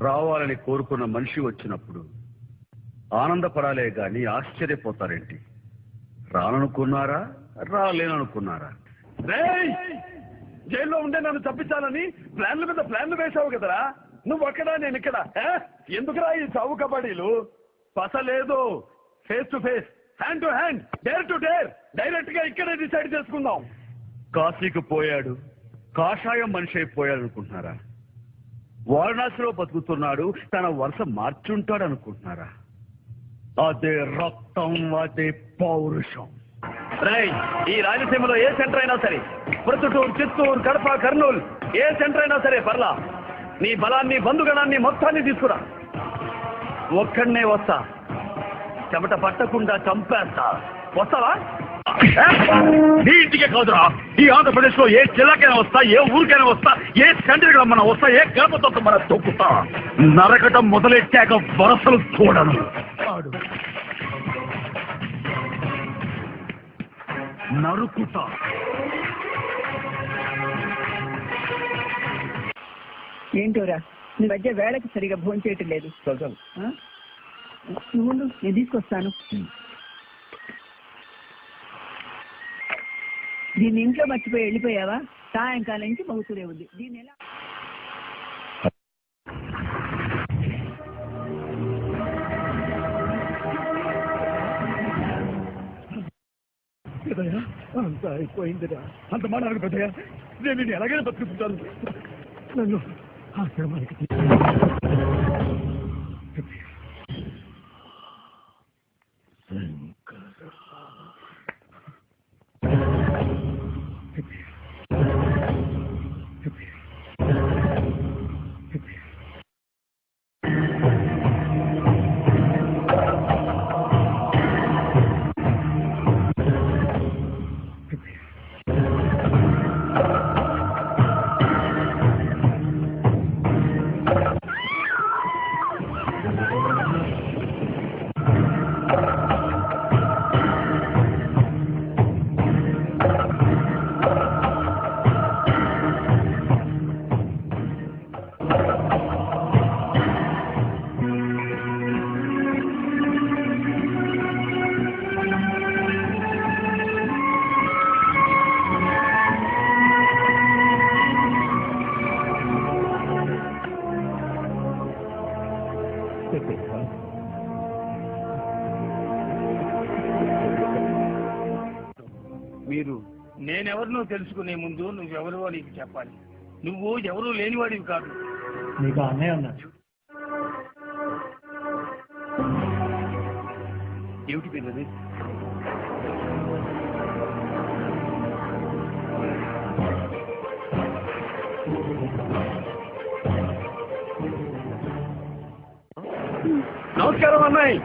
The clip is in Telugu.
రావాలని కోరుకున్న మనిషి వచ్చినప్పుడు ఆనందపడాలే గాని ఆశ్చర్యపోతారేంటి? రాననుకున్నారా, రాలేననుకున్నారా? జైల్లో ఉండే నన్ను తప్పించాలని ప్లాన్ల మీద ప్లాన్లు వేశావు కదరా. నువ్వు అక్కడా నేను ఇక్కడ. ఎందుకురా ఈ చావు కబడ్డీలు? పసలేదు. Face to face, hand to hand, dare to dare, direct గా ఇక్కడే డిసైడ్ చేసుకుందాం. కాశీకి పోయాడు, కాషాయం మనిషి అయిపోయాడు అనుకుంటున్నారా? వారణాసిలో బతుకుతున్నాడు, తన వరుస మార్చుంటాడు అనుకుంటున్నారా? అదే రక్తం, అదే పౌరుషం. ఈ రాయలసీమలో ఏ సెంటర్ అయినా సరే, ప్రొద్దుటూరు, చిత్తూరు, కడప, కర్నూలు, ఏ సెంటర్ అయినా సరే పర్లా. నీ బలాన్ని, బంధుగణాన్ని మొత్తాన్ని తీసుకురా. ఒక్కడనే వస్తా, చెమట పట్టకుండా చంపేస్తా. వస్తావా? నీ ఇంటికే కాదురా, ఈ ఆంధ్రప్రదేశ్ లో ఏ జిల్లాకైనా వస్తా, ఏ ఊరికైనా వస్తా, ఏ సెంటర్కి రమ్మన్నా వస్తా, ఏ గర్భతో మన తొక్కుతా. నరకటం మొదలెట్టాక వరసలు చూడను. నరుకుతా. ఏంటోరా నీ మధ్య వేళకి సరిగా భోంచేయటం లేదు. నువ్వు నేను తీసుకొస్తాను. దీన్ని ఇంట్లో మర్చిపోయి వెళ్ళిపోయావా? సాయంకాలం నుంచి మగుతూనే ఉంది. దీన్ని ఎలా అంత అయిపోయిందిరా. అంత మాట్లాడు పెద్దయ్యా. నేను నేను ఎలాగైనా బతుకుతుంటాను. నన్ను ఆశ్రమానికి మీరు నేనెవరినో తెలుసుకునే ముందు నువ్వెవరో నీకు చెప్పాలి. నువ్వు ఎవరూ లేనివాడివి కాదు. నీకు అన్నయ్య ఉన్నాడు. ఏమిటి పిల్లది? నమస్కారం అన్నయ్య.